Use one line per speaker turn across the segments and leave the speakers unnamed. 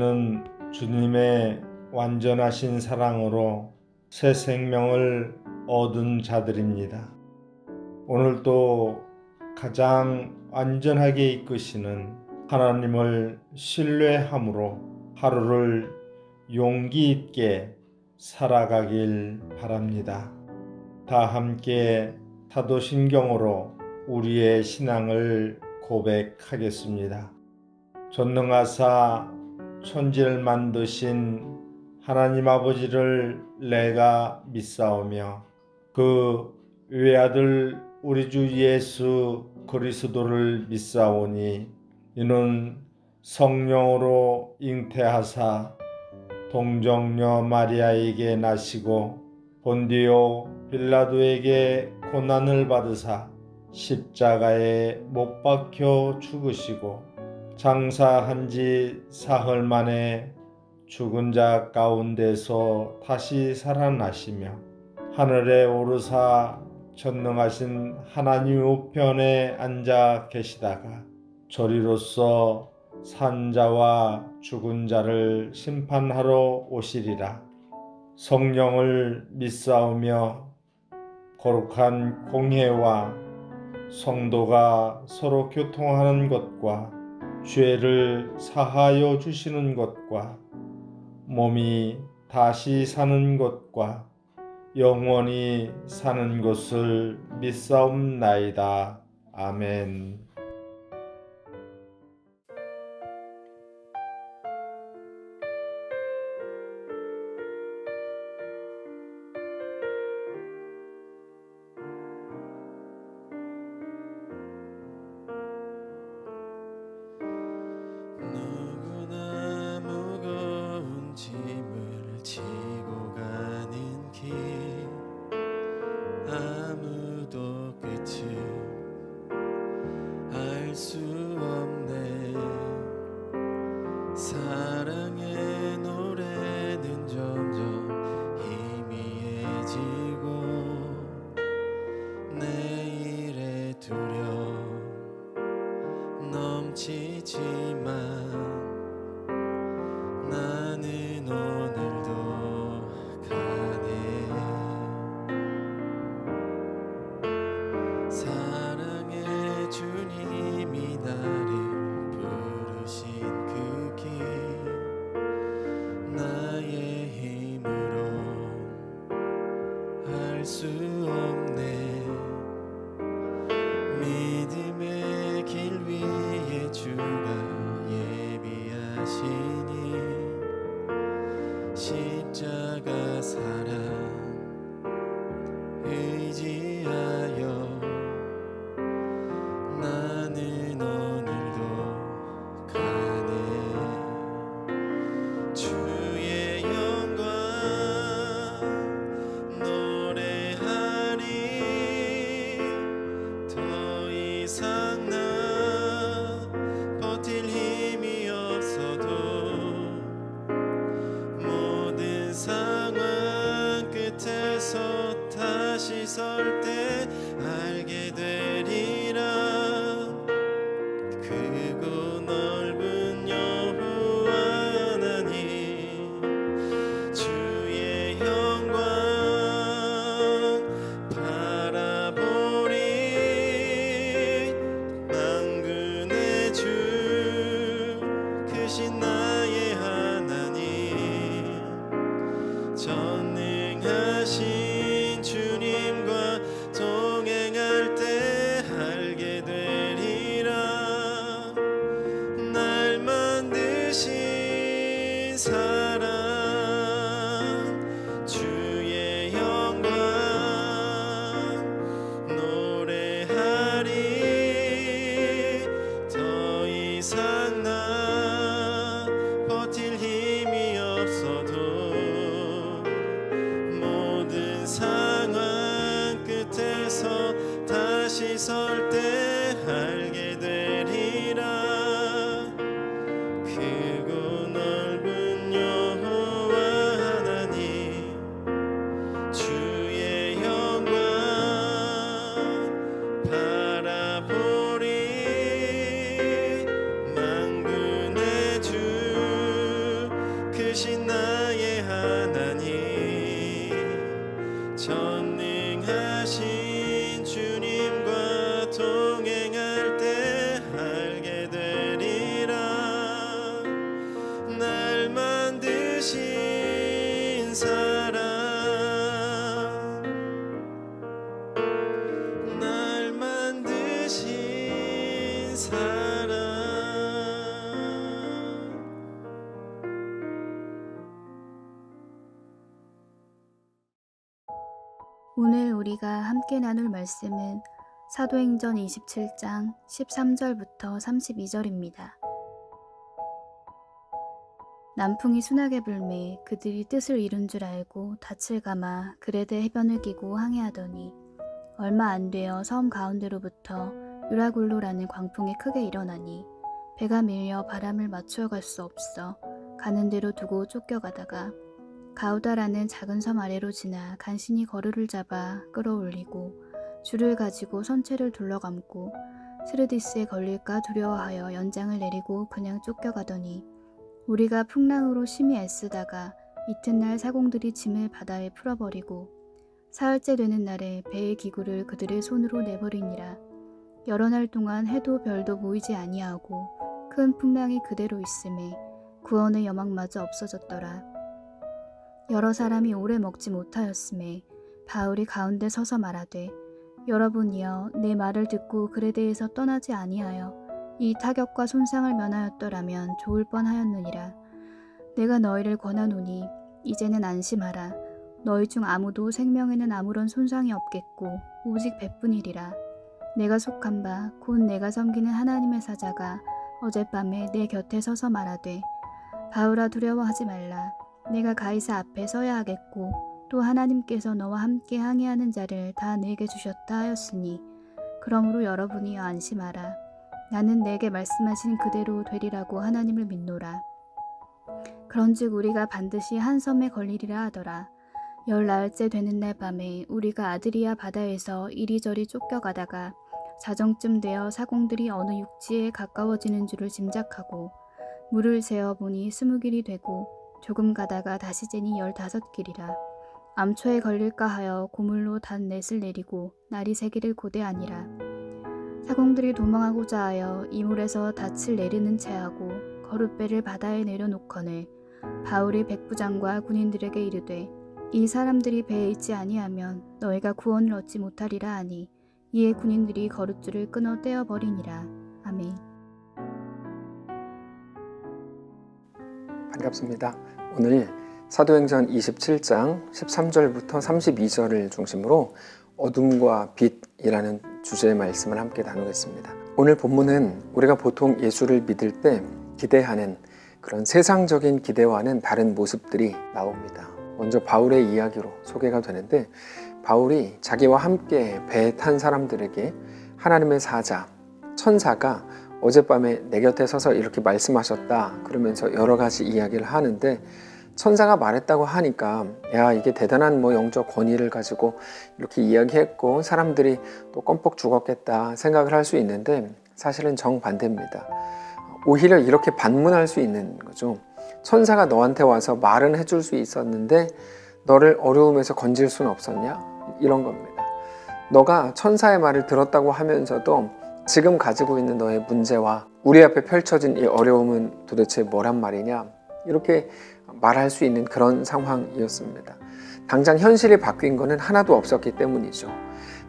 우리는 주님의 완전하신 사랑으로 새 생명을 얻은 자들입니다. 오늘도 가장 완전하게 이끄시는 하나님을 신뢰함으로 하루를 용기 있게 살아가길 바랍니다. 다 함께 사도신경으로 우리의 신앙을 고백하겠습니다. 전능하사 천지를 만드신 하나님 아버지를 내가 믿사오며 그 외아들 우리 주 예수 그리스도를 믿사오니 이는 성령으로 잉태하사 동정녀 마리아에게 나시고 본디오 빌라도에게 고난을 받으사 십자가에 못 박혀 죽으시고 장사한 지 사흘 만에 죽은 자 가운데서 다시 살아나시며 하늘에 오르사 전능하신 하나님 우편에 앉아 계시다가 저리로서 산 자와 죽은 자를 심판하러 오시리라. 성령을 믿사오며 거룩한 공회와 성도가 서로 교통하는 것과 죄를 사하여 주시는 것과 몸이 다시 사는 것과 영원히 사는 것을 믿사옵나이다. 아멘.
누구나 무거운 짐을 지고 가는 길 아무도 끝을 알 수 없네. 사랑의 노래는 점점 희미해지고 내일의 두려움 넘치지만 나는 오늘도 가네. 사랑의 주님이 나를 부르신 그 길 나의 힘으로 할 수 없네. 믿음의 길 위에 주가 예비하시니 십자가 사랑 의지하여 나는 오늘도 가네. 주의 영광 노래하리. 더 이상 나 버틸 힘이 없어도 모든 상황 끝에서 다시 설 때 알게 되리라. 크고 넓은 여호와 하나님 주의 영광 바라보리. 만군의 주 크신 나의 하나님 전능하신 주님과 크신 나의 하나님 전능하신 주님과 동행할 때 알게 되리라 날 만드신 사랑 날 만드신 사랑
오늘 우리가 함께 나눌 말씀은 사도행전 27장 13절부터 32절입니다. 남풍이 순하게 불매 그들이 뜻을 이룬 줄 알고 닻을 감아 그레데 해변을 끼고 항해하더니 얼마 안 되어 섬 가운데로부터 유라굴로라는 광풍이 크게 일어나니 배가 밀려 바람을 맞추어 갈 수 없어 가는 대로 두고 쫓겨가다가 가우다라는 작은 섬 아래로 지나 간신히 거루를 잡아 끌어올리고 줄을 가지고 선체를 둘러감고 스르디스에 걸릴까 두려워하여 연장을 내리고 그냥 쫓겨가더니 우리가 풍랑으로 심히 애쓰다가 이튿날 사공들이 짐을 바다에 풀어버리고 사흘째 되는 날에 배의 기구를 그들의 손으로 내버리니라. 여러 날 동안 해도 별도 보이지 아니하고 큰 풍랑이 그대로 있음에 구원의 여망마저 없어졌더라. 여러 사람이 오래 먹지 못하였음에 바울이 가운데 서서 말하되 여러분이여 내 말을 듣고 그레데에서 떠나지 아니하여 이 타격과 손상을 면하였더라면 좋을 뻔하였느니라. 내가 너희를 권하노니 이제는 안심하라. 너희 중 아무도 생명에는 아무런 손상이 없겠고 오직 배뿐이리라. 내가 속한 바 곧 내가 섬기는 하나님의 사자가 어젯밤에 내 곁에 서서 말하되 바울아 두려워하지 말라. 내가 가이사 앞에 서야 하겠고 또 하나님께서 너와 함께 항해하는 자를 다 내게 주셨다 하였으니 그러므로 여러분이여 안심하라. 나는 내게 말씀하신 그대로 되리라고 하나님을 믿노라. 그런즉 우리가 반드시 한 섬에 걸리리라 하더라. 10나흘째 되는 날 밤에 우리가 아드리아 바다에서 이리저리 쫓겨가다가 자정쯤 되어 사공들이 어느 육지에 가까워지는 줄을 짐작하고 물을 세어보니 20길이 되고 조금 가다가 다시 재니 15길이라. 암초에 걸릴까 하여 고물로 단 넷을 내리고 날이 새기를 고대하니라. 사공들이 도망하고자 하여 이물에서 닻을 내리는 채하고 거룻배를 바다에 내려놓거늘 바울이 백부장과 군인들에게 이르되 이 사람들이 배에 있지 아니하면 너희가 구원을 얻지 못하리라 하니 이에 군인들이 거룻줄을 끊어 떼어버리니라. 아멘.
반갑습니다. 오늘 사도행전 27장 13절부터 32절을 중심으로 어둠과 빛이라는 주제의 말씀을 함께 나누겠습니다. 오늘 본문은 우리가 보통 예수를 믿을 때 기대하는 그런 세상적인 기대와는 다른 모습들이 나옵니다. 먼저 바울의 이야기로 소개가 되는데 바울이 자기와 함께 배에 탄 사람들에게 하나님의 사자, 천사가 어젯밤에 내 곁에 서서 이렇게 말씀하셨다 그러면서 여러 가지 이야기를 하는데 천사가 말했다고 하니까 야 이게 대단한 영적 권위를 가지고 이렇게 이야기했고 사람들이 또 껌뻑 죽었겠다 생각을 할 수 있는데 사실은 정반대입니다. 오히려 이렇게 반문할 수 있는 거죠. 천사가 너한테 와서 말은 해줄 수 있었는데 너를 어려움에서 건질 수는 없었냐? 이런 겁니다. 너가 천사의 말을 들었다고 하면서도 지금 가지고 있는 너의 문제와 우리 앞에 펼쳐진 이 어려움은 도대체 뭐란 말이냐? 이렇게 말할 수 있는 그런 상황이었습니다. 당장 현실이 바뀐 것은 하나도 없었기 때문이죠.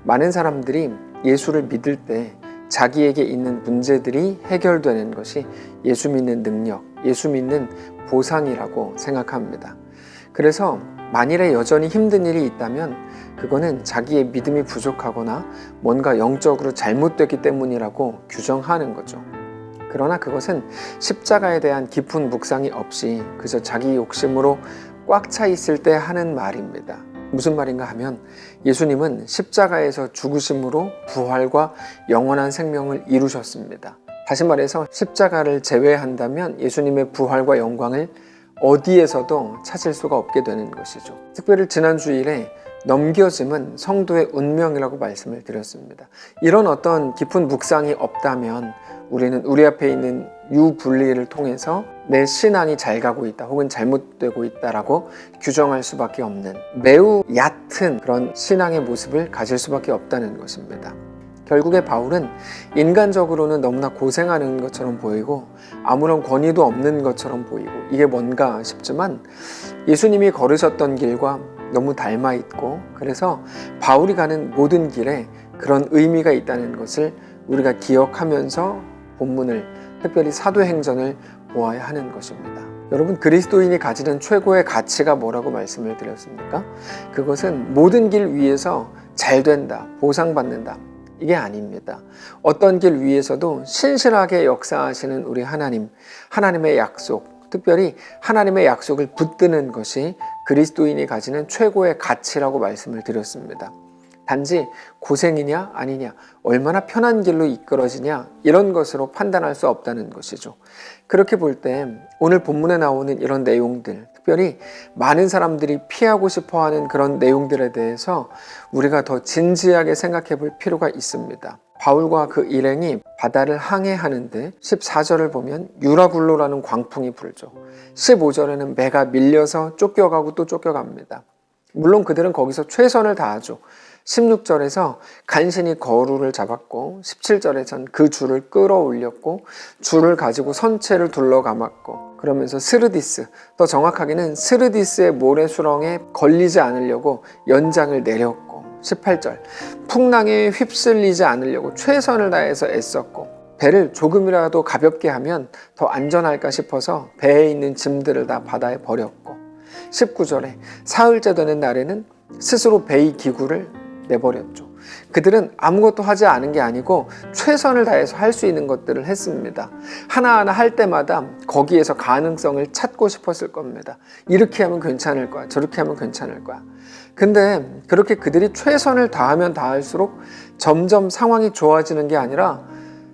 많은 사람들이 예수를 믿을 때 자기에게 있는 문제들이 해결되는 것이 예수 믿는 능력, 예수 믿는 보상이라고 생각합니다. 그래서 만일에 여전히 힘든 일이 있다면 그거는 자기의 믿음이 부족하거나 뭔가 영적으로 잘못됐기 때문이라고 규정하는 거죠. 그러나 그것은 십자가에 대한 깊은 묵상이 없이 그저 자기 욕심으로 꽉 차 있을 때 하는 말입니다. 무슨 말인가 하면 예수님은 십자가에서 죽으심으로 부활과 영원한 생명을 이루셨습니다. 다시 말해서 십자가를 제외한다면 예수님의 부활과 영광을 어디에서도 찾을 수가 없게 되는 것이죠. 특별히 지난 주일에 넘겨짐은 성도의 운명이라고 말씀을 드렸습니다. 이런 어떤 깊은 묵상이 없다면 우리는 우리 앞에 있는 유분리를 통해서 내 신앙이 잘 가고 있다 혹은 잘못되고 있다라고 규정할 수밖에 없는 매우 얕은 그런 신앙의 모습을 가질 수밖에 없다는 것입니다. 결국에 바울은 인간적으로는 너무나 고생하는 것처럼 보이고 아무런 권위도 없는 것처럼 보이고 이게 뭔가 싶지만 예수님이 걸으셨던 길과 너무 닮아 있고 그래서 바울이 가는 모든 길에 그런 의미가 있다는 것을 우리가 기억하면서 본문을 특별히 사도행전을 보아야 하는 것입니다. 여러분, 그리스도인이 가지는 최고의 가치가 뭐라고 말씀을 드렸습니까? 그것은 모든 길 위에서 잘 된다, 보상받는다, 이게 아닙니다. 어떤 길 위에서도 신실하게 역사하시는 우리 하나님, 하나님의 약속, 특별히 하나님의 약속을 붙드는 것이 그리스도인이 가지는 최고의 가치라고 말씀을 드렸습니다. 단지 고생이냐 아니냐, 얼마나 편한 길로 이끌어지냐 이런 것으로 판단할 수 없다는 것이죠. 그렇게 볼 때 오늘 본문에 나오는 이런 내용들, 특별히 많은 사람들이 피하고 싶어하는 그런 내용들에 대해서 우리가 더 진지하게 생각해 볼 필요가 있습니다. 바울과 그 일행이 바다를 항해하는데 14절을 보면 유라굴로라는 광풍이 불죠. 15절에는 배가 밀려서 쫓겨가고 또 쫓겨갑니다. 물론 그들은 거기서 최선을 다하죠. 16절에서 간신히 거루를 잡았고 17절에선 그 줄을 끌어올렸고 줄을 가지고 선체를 둘러감았고 그러면서 스르디스, 더 정확하게는 스르디스의 모래수렁에 걸리지 않으려고 연장을 내렸고 18절 풍랑에 휩쓸리지 않으려고 최선을 다해서 애썼고 배를 조금이라도 가볍게 하면 더 안전할까 싶어서 배에 있는 짐들을 다 바다에 버렸고 19절에 사흘째 되는 날에는 스스로 배의 기구를 내버렸죠. 그들은 아무것도 하지 않은 게 아니고 최선을 다해서 할 수 있는 것들을 했습니다. 하나하나 할 때마다 거기에서 가능성을 찾고 싶었을 겁니다. 이렇게 하면 괜찮을 거야, 저렇게 하면 괜찮을 거야. 근데 그렇게 그들이 최선을 다하면 다할수록 점점 상황이 좋아지는 게 아니라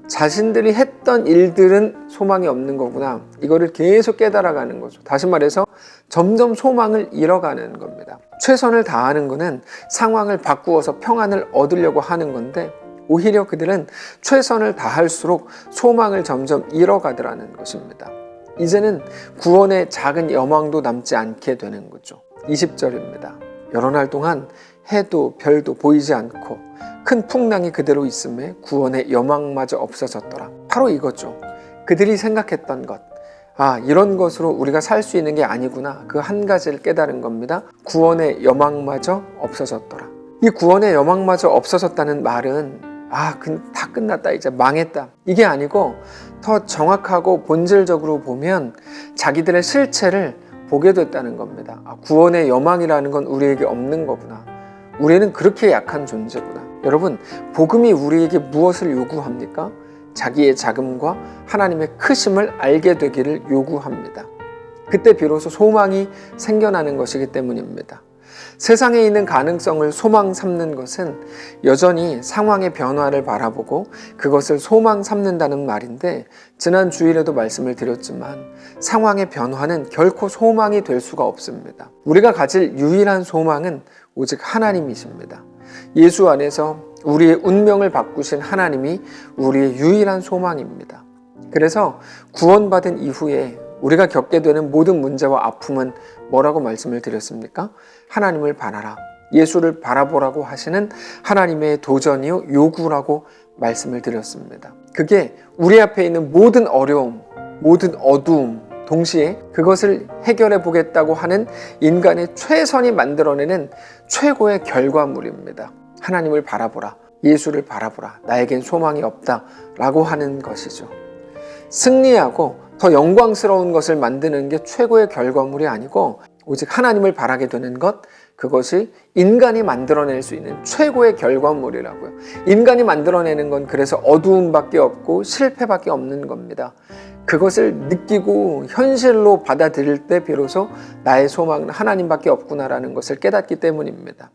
자신들이 했던 일들은 소망이 없는 거구나, 이거를 계속 깨달아가는 거죠. 다시 말해서 점점 소망을 잃어가는 겁니다. 최선을 다하는 거는 상황을 바꾸어서 평안을 얻으려고 하는 건데 오히려 그들은 최선을 다할수록 소망을 점점 잃어가더라는 것입니다. 이제는 구원의 작은 여망도 남지 않게 되는 거죠. 20절입니다. 여러 날 동안 해도 별도 보이지 않고 큰 풍랑이 그대로 있음에 구원의 여망마저 없어졌더라. 바로 이거죠. 그들이 생각했던 것, 이런 것으로 우리가 살 수 있는 게 아니구나, 그 한 가지를 깨달은 겁니다. 구원의 여망마저 없어졌더라. 이 구원의 여망마저 없어졌다는 말은 다 끝났다, 이제 망했다, 이게 아니고 더 정확하고 본질적으로 보면 자기들의 실체를 보게 됐다는 겁니다. 구원의 여망이라는 건 우리에게 없는 거구나, 우리는 그렇게 약한 존재구나. 여러분, 복음이 우리에게 무엇을 요구합니까? 자기의 자금과 하나님의 크심을 알게 되기를 요구합니다. 그때 비로소 소망이 생겨나는 것이기 때문입니다. 세상에 있는 가능성을 소망 삼는 것은 여전히 상황의 변화를 바라보고 그것을 소망 삼는다는 말인데, 지난 주일에도 말씀을 드렸지만 상황의 변화는 결코 소망이 될 수가 없습니다. 우리가 가질 유일한 소망은 오직 하나님이십니다. 예수 안에서 우리의 운명을 바꾸신 하나님이 우리의 유일한 소망입니다. 그래서 구원받은 이후에 우리가 겪게 되는 모든 문제와 아픔은 뭐라고 말씀을 드렸습니까? 하나님을 바라라, 예수를 바라보라고 하시는 하나님의 도전이요 요구라고 말씀을 드렸습니다. 그게 우리 앞에 있는 모든 어려움, 모든 어두움, 동시에 그것을 해결해 보겠다고 하는 인간의 최선이 만들어내는 최고의 결과물입니다. 하나님을 바라보라, 예수를 바라보라, 나에겐 소망이 없다 라고 하는 것이죠. 승리하고 더 영광스러운 것을 만드는 게 최고의 결과물이 아니고 오직 하나님을 바라게 되는 것, 그것이 인간이 만들어낼 수 있는 최고의 결과물이라고요. 인간이 만들어내는 건 그래서 어두움밖에 없고 실패밖에 없는 겁니다. 그것을 느끼고 현실로 받아들일 때 비로소 나의 소망은 하나님밖에 없구나라는 것을 깨닫기 때문입니다.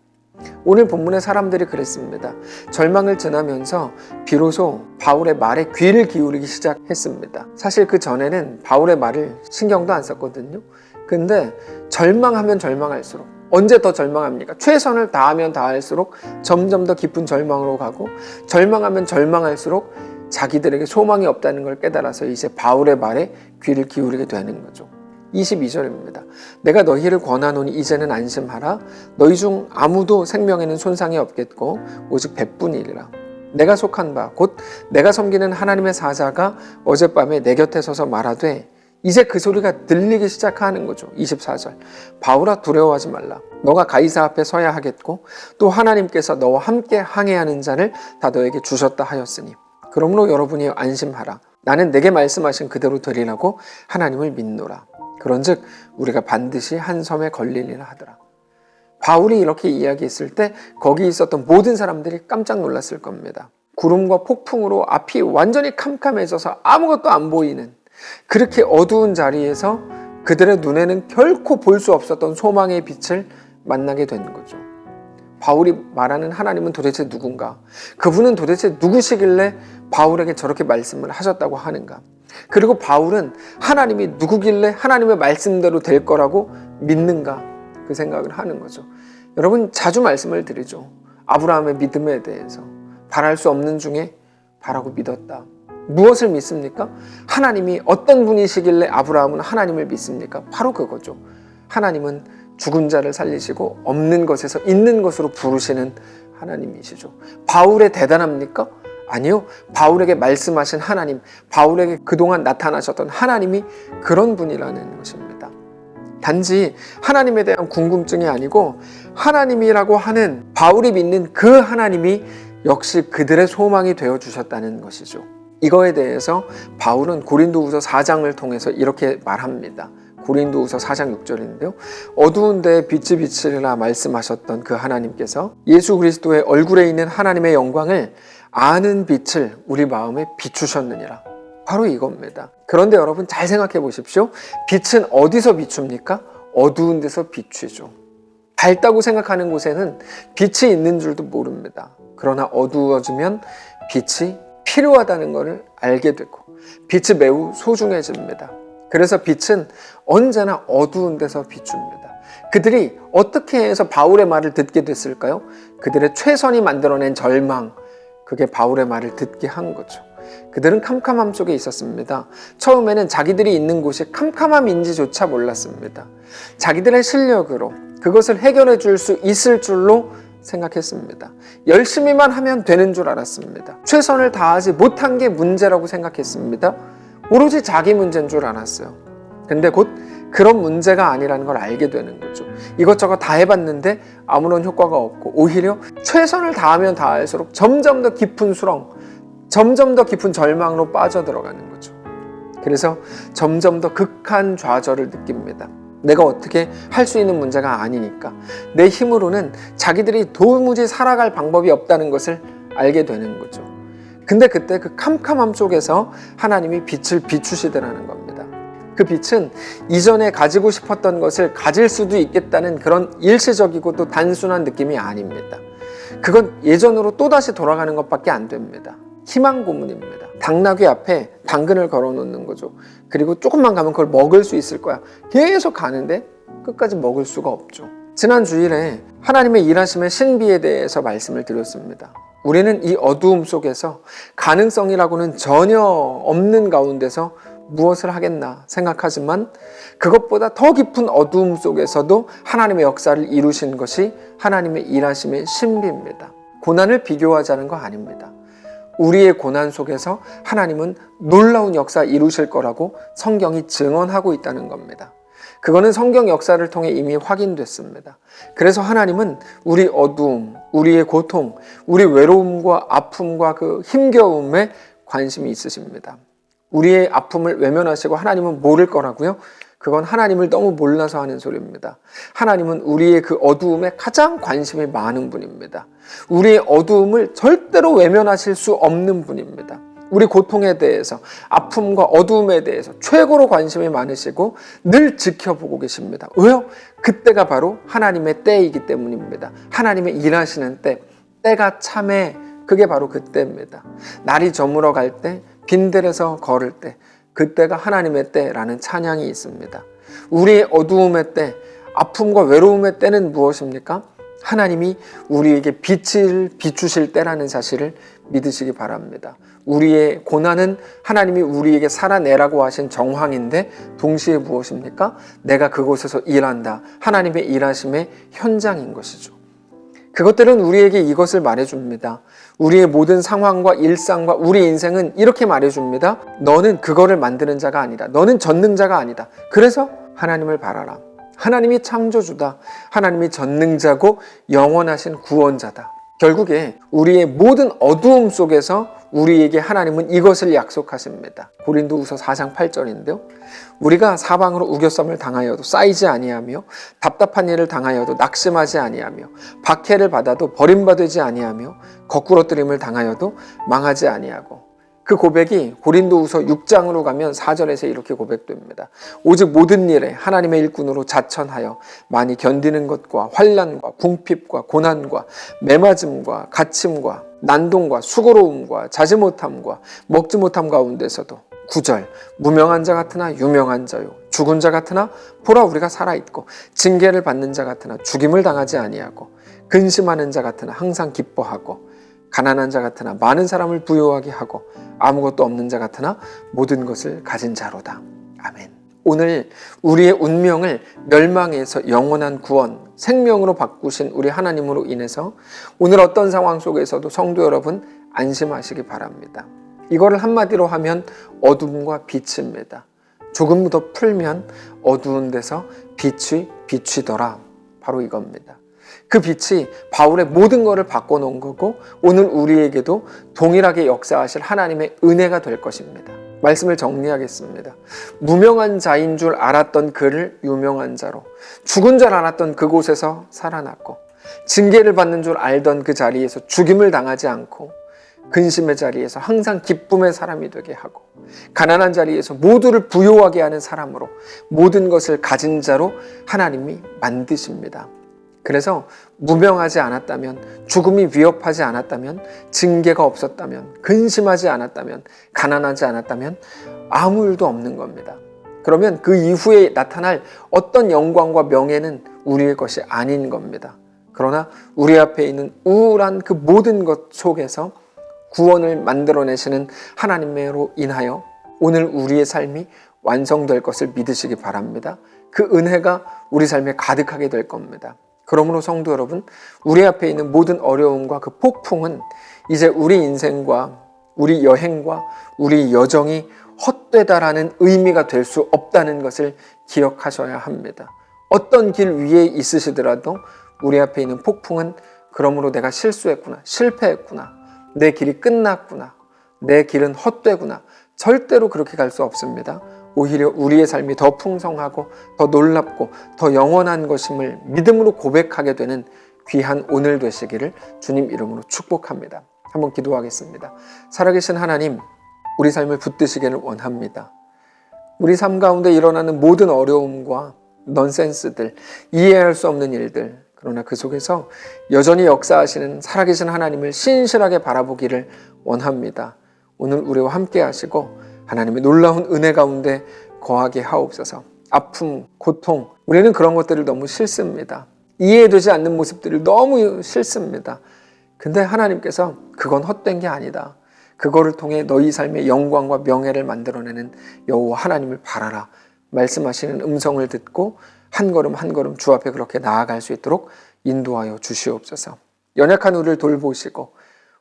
오늘 본문의 사람들이 그랬습니다. 절망을 지나면서 비로소 바울의 말에 귀를 기울이기 시작했습니다. 사실 그 전에는 바울의 말을 신경도 안 썼거든요. 근데 절망하면 절망할수록, 언제 더 절망합니까? 최선을 다하면 다할수록 점점 더 깊은 절망으로 가고, 절망하면 절망할수록 자기들에게 소망이 없다는 걸 깨달아서 이제 바울의 말에 귀를 기울이게 되는 거죠. 22절입니다. 내가 너희를 권하노니 이제는 안심하라. 너희 중 아무도 생명에는 손상이 없겠고 오직 백분이리라. 내가 속한 바 곧 내가 섬기는 하나님의 사자가 어젯밤에 내 곁에 서서 말하되, 이제 그 소리가 들리기 시작하는 거죠. 24절. 바울아, 두려워하지 말라. 너가 가이사 앞에 서야 하겠고 또 하나님께서 너와 함께 항해하는 자를 다 너에게 주셨다 하였으니 그러므로 여러분이 안심하라. 나는 내게 말씀하신 그대로 되리라고 하나님을 믿노라. 그런즉 우리가 반드시 한 섬에 걸리리라 하더라. 바울이 이렇게 이야기했을 때 거기 있었던 모든 사람들이 깜짝 놀랐을 겁니다. 구름과 폭풍으로 앞이 완전히 캄캄해져서 아무것도 안 보이는, 그렇게 어두운 자리에서 그들의 눈에는 결코 볼 수 없었던 소망의 빛을 만나게 된 거죠. 바울이 말하는 하나님은 도대체 누군가? 그분은 도대체 누구시길래 바울에게 저렇게 말씀을 하셨다고 하는가? 그리고 바울은 하나님이 누구길래 하나님의 말씀대로 될 거라고 믿는가? 그 생각을 하는 거죠. 여러분, 자주 말씀을 드리죠. 아브라함의 믿음에 대해서 바랄 수 없는 중에 바라고 믿었다. 무엇을 믿습니까? 하나님이 어떤 분이시길래 아브라함은 하나님을 믿습니까? 바로 그거죠. 하나님은 죽은 자를 살리시고 없는 것에서 있는 것으로 부르시는 하나님이시죠. 바울에 대단합니까? 아니요. 바울에게 말씀하신 하나님, 바울에게 그동안 나타나셨던 하나님이 그런 분이라는 것입니다. 단지 하나님에 대한 궁금증이 아니고 하나님이라고 하는, 바울이 믿는 그 하나님이 역시 그들의 소망이 되어주셨다는 것이죠. 이거에 대해서 바울은 고린도후서 4장을 통해서 이렇게 말합니다. 고린도후서 4장 6절인데요. 어두운 데에 빛이 비치리라 말씀하셨던 그 하나님께서 예수 그리스도의 얼굴에 있는 하나님의 영광을 아는 빛을 우리 마음에 비추셨느니라. 바로 이겁니다. 그런데 여러분, 잘 생각해 보십시오. 빛은 어디서 비춥니까? 어두운 데서 비추죠. 밝다고 생각하는 곳에는 빛이 있는 줄도 모릅니다. 그러나 어두워지면 빛이 필요하다는 것을 알게 되고 빛이 매우 소중해집니다. 그래서 빛은 언제나 어두운 데서 비춥니다. 그들이 어떻게 해서 바울의 말을 듣게 됐을까요? 그들의 최선이 만들어낸 절망, 그게 바울의 말을 듣게 한 거죠. 그들은 캄캄함 속에 있었습니다. 처음에는 자기들이 있는 곳이 캄캄함인지조차 몰랐습니다. 자기들의 실력으로 그것을 해결해 줄 수 있을 줄로 생각했습니다. 열심히만 하면 되는 줄 알았습니다. 최선을 다하지 못한 게 문제라고 생각했습니다. 오로지 자기 문제인 줄 알았어요. 근데 곧 그런 문제가 아니라는 걸 알게 되는 거죠. 이것저것 다 해봤는데 아무런 효과가 없고 오히려 최선을 다하면 다할수록 점점 더 깊은 수렁, 점점 더 깊은 절망으로 빠져들어가는 거죠. 그래서 점점 더 극한 좌절을 느낍니다. 내가 어떻게 할 수 있는 문제가 아니니까. 내 힘으로는 자기들이 도무지 살아갈 방법이 없다는 것을 알게 되는 거죠. 근데 그때 그 캄캄함 속에서 하나님이 빛을 비추시더라는 겁니다. 그 빛은 이전에 가지고 싶었던 것을 가질 수도 있겠다는 그런 일시적이고 또 단순한 느낌이 아닙니다. 그건 예전으로 또다시 돌아가는 것밖에 안 됩니다. 희망 고문입니다. 당나귀 앞에 당근을 걸어 놓는 거죠. 그리고 조금만 가면 그걸 먹을 수 있을 거야. 계속 가는데 끝까지 먹을 수가 없죠. 지난 주일에 하나님의 일하심의 신비에 대해서 말씀을 드렸습니다. 우리는 이 어두움 속에서 가능성이라고는 전혀 없는 가운데서 무엇을 하겠나 생각하지만 그것보다 더 깊은 어두움 속에서도 하나님의 역사를 이루신 것이 하나님의 일하심의 신비입니다. 고난을 비교하자는 거 아닙니다. 우리의 고난 속에서 하나님은 놀라운 역사 이루실 거라고 성경이 증언하고 있다는 겁니다. 그거는 성경 역사를 통해 이미 확인됐습니다. 그래서 하나님은 우리 어두움, 우리의 고통, 우리 외로움과 아픔과 그 힘겨움에 관심이 있으십니다. 우리의 아픔을 외면하시고 하나님은 모를 거라고요? 그건 하나님을 너무 몰라서 하는 소리입니다. 하나님은 우리의 그 어두움에 가장 관심이 많은 분입니다. 우리의 어두움을 절대로 외면하실 수 없는 분입니다. 우리 고통에 대해서, 아픔과 어두움에 대해서 최고로 관심이 많으시고 늘 지켜보고 계십니다. 왜요? 그때가 바로 하나님의 때이기 때문입니다. 하나님의 일하시는 때, 때가 참에 그게 바로 그때입니다. 날이 저물어 갈 때, 빈들에서 걸을 때, 그때가 하나님의 때라는 찬양이 있습니다. 우리의 어두움의 때, 아픔과 외로움의 때는 무엇입니까? 하나님이 우리에게 빛을 비추실 때라는 사실을 믿으시기 바랍니다. 우리의 고난은 하나님이 우리에게 살아내라고 하신 정황인데 동시에 무엇입니까? 내가 그곳에서 일한다. 하나님의 일하심의 현장인 것이죠. 그것들은 우리에게 이것을 말해줍니다. 우리의 모든 상황과 일상과 우리 인생은 이렇게 말해줍니다. 너는 그거를 만드는 자가 아니다. 너는 전능자가 아니다. 그래서 하나님을 바라라. 하나님이 창조주다. 하나님이 전능자고 영원하신 구원자다. 결국에 우리의 모든 어두움 속에서 우리에게 하나님은 이것을 약속하십니다. 고린도후서 4장 8절인데요. 우리가 사방으로 우겨쌈을 당하여도 쌓이지 아니하며 답답한 일을 당하여도 낙심하지 아니하며 박해를 받아도 버림받지 아니하며 거꾸러뜨림을 당하여도 망하지 아니하고, 그 고백이 고린도후서 6장으로 가면 4절에서 이렇게 고백됩니다. 오직 모든 일에 하나님의 일꾼으로 자천하여 많이 견디는 것과 환난과 궁핍과 고난과 매맞음과 갇힘과 난동과 수고로움과 자지 못함과 먹지 못함 가운데서도 9절 무명한 자 같으나 유명한 자요 죽은 자 같으나 보라 우리가 살아있고 징계를 받는 자 같으나 죽임을 당하지 아니하고 근심하는 자 같으나 항상 기뻐하고 가난한 자 같으나 많은 사람을 부유하게 하고 아무것도 없는 자 같으나 모든 것을 가진 자로다. 아멘. 오늘 우리의 운명을 멸망에서 영원한 구원, 생명으로 바꾸신 우리 하나님으로 인해서 오늘 어떤 상황 속에서도 성도 여러분 안심하시기 바랍니다. 이거를 한마디로 하면 어둠과 빛입니다. 조금 더 풀면 어두운 데서 빛이 비치더라. 바로 이겁니다. 그 빛이 바울의 모든 것을 바꿔놓은 거고 오늘 우리에게도 동일하게 역사하실 하나님의 은혜가 될 것입니다. 말씀을 정리하겠습니다. 무명한 자인 줄 알았던 그를 유명한 자로, 죽은 줄 알았던 그곳에서 살아났고, 징계를 받는 줄 알던 그 자리에서 죽임을 당하지 않고, 근심의 자리에서 항상 기쁨의 사람이 되게 하고, 가난한 자리에서 모두를 부요하게 하는 사람으로 모든 것을 가진 자로 하나님이 만드십니다. 그래서 무명하지 않았다면, 죽음이 위협하지 않았다면, 징계가 없었다면, 근심하지 않았다면, 가난하지 않았다면 아무 일도 없는 겁니다. 그러면 그 이후에 나타날 어떤 영광과 명예는 우리의 것이 아닌 겁니다. 그러나 우리 앞에 있는 우울한 그 모든 것 속에서 구원을 만들어내시는 하나님으로 인하여 오늘 우리의 삶이 완성될 것을 믿으시기 바랍니다. 그 은혜가 우리 삶에 가득하게 될 겁니다. 그러므로 성도 여러분, 우리 앞에 있는 모든 어려움과 그 폭풍은 이제 우리 인생과 우리 여행과 우리 여정이 헛되다라는 의미가 될 수 없다는 것을 기억하셔야 합니다. 어떤 길 위에 있으시더라도 우리 앞에 있는 폭풍은 그러므로 내가 실수했구나, 실패했구나, 내 길이 끝났구나, 내 길은 헛되구나, 절대로 그렇게 갈 수 없습니다. 오히려 우리의 삶이 더 풍성하고 더 놀랍고 더 영원한 것임을 믿음으로 고백하게 되는 귀한 오늘 되시기를 주님 이름으로 축복합니다. 한번 기도하겠습니다. 살아계신 하나님, 우리 삶을 붙드시기를 원합니다. 우리 삶 가운데 일어나는 모든 어려움과 넌센스들, 이해할 수 없는 일들, 그러나 그 속에서 여전히 역사하시는 살아계신 하나님을 신실하게 바라보기를 원합니다. 오늘 우리와 함께 하시고 하나님의 놀라운 은혜 가운데 거하게 하옵소서. 아픔, 고통, 우리는 그런 것들을 너무 싫습니다. 이해되지 않는 모습들을 너무 싫습니다. 근데 하나님께서 그건 헛된 게 아니다. 그거를 통해 너희 삶의 영광과 명예를 만들어내는 여호와 하나님을 바라라. 말씀하시는 음성을 듣고 한 걸음 한 걸음 주 앞에 그렇게 나아갈 수 있도록 인도하여 주시옵소서. 연약한 우리를 돌보시고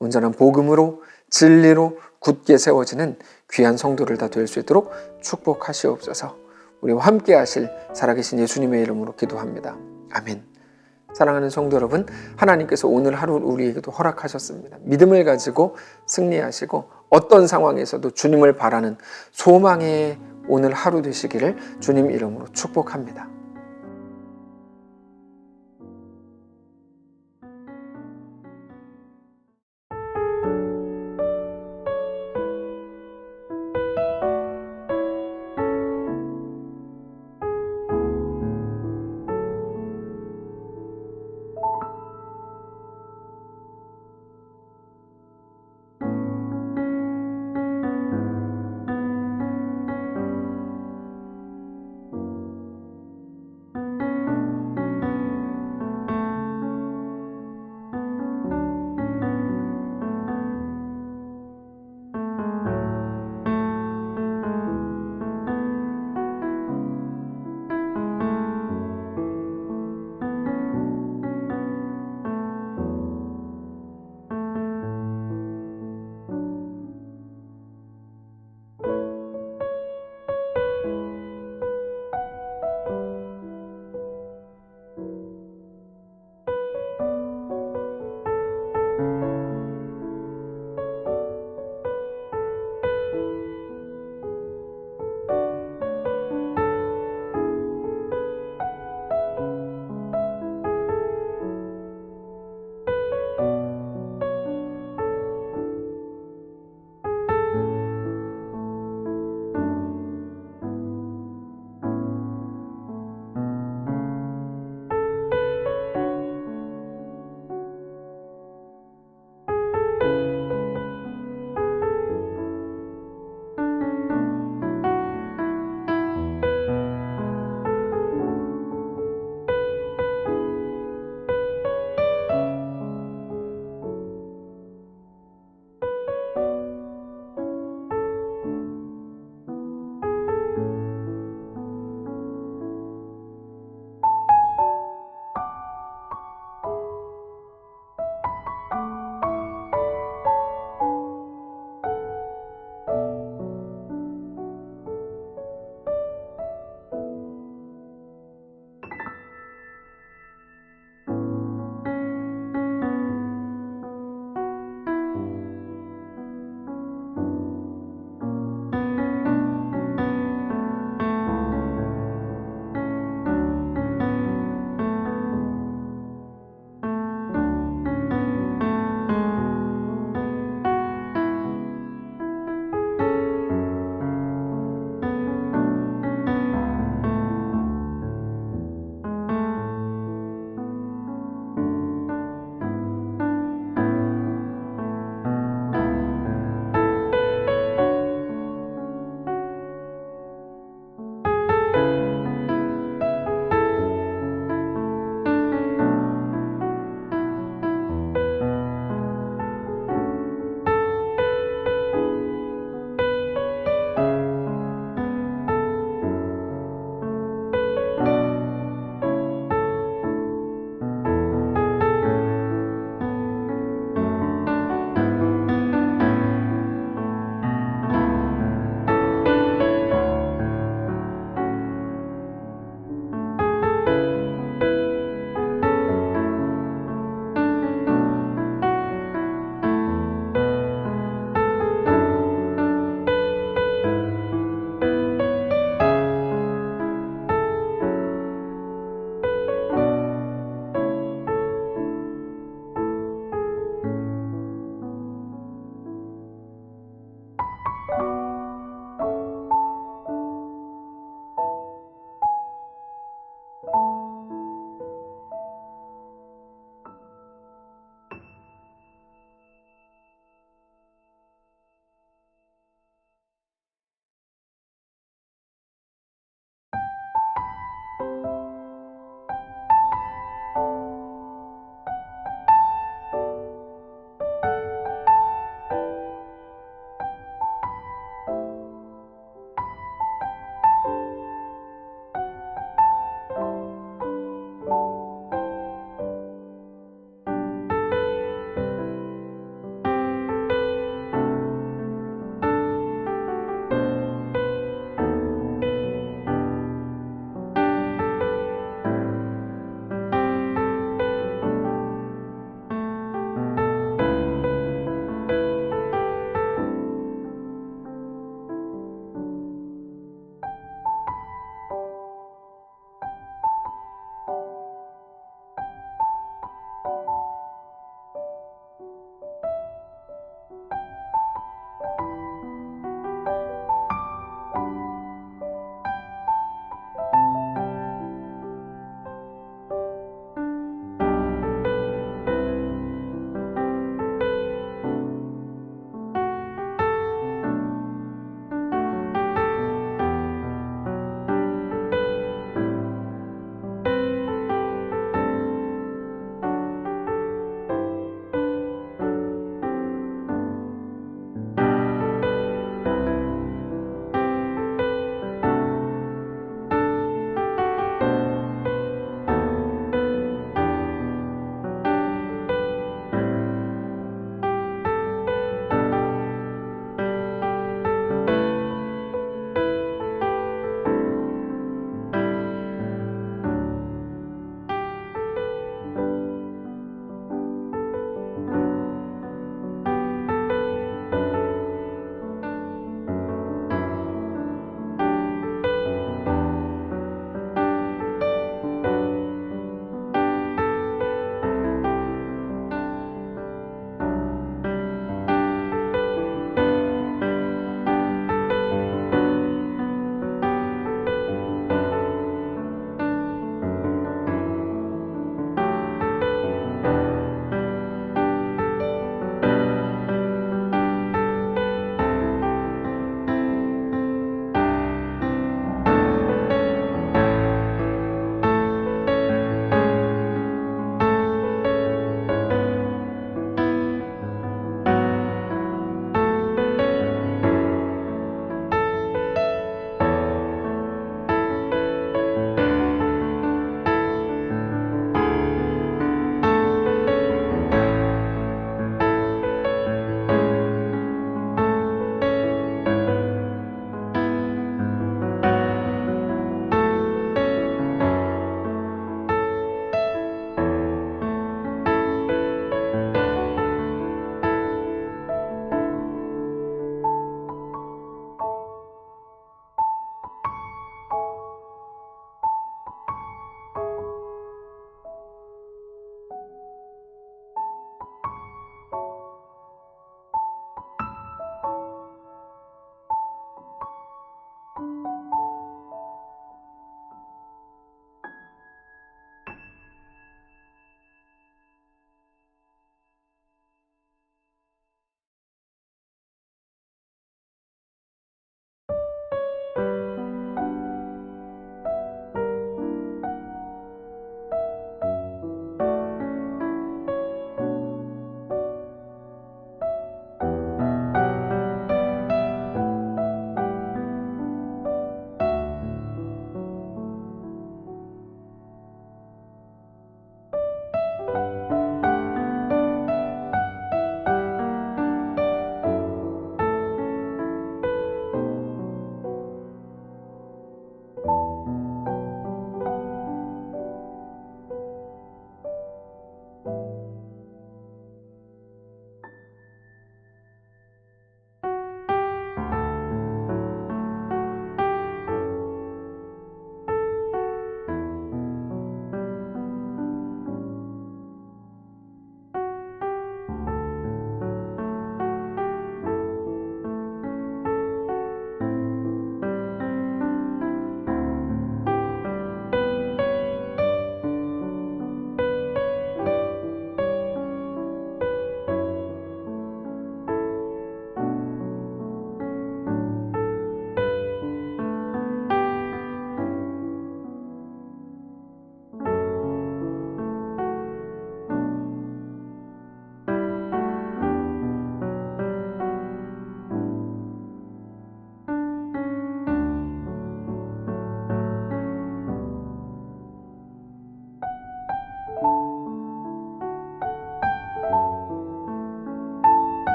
온전한 복음으로 진리로 굳게 세워지는 귀한 성도를 다 될 수 있도록 축복하시옵소서. 우리와 함께 하실 살아계신 예수님의 이름으로 기도합니다. 아멘. 사랑하는 성도 여러분, 하나님께서 오늘 하루 우리에게도 허락하셨습니다. 믿음을 가지고 승리하시고 어떤 상황에서도 주님을 바라는 소망의 오늘 하루 되시기를 주님 이름으로 축복합니다.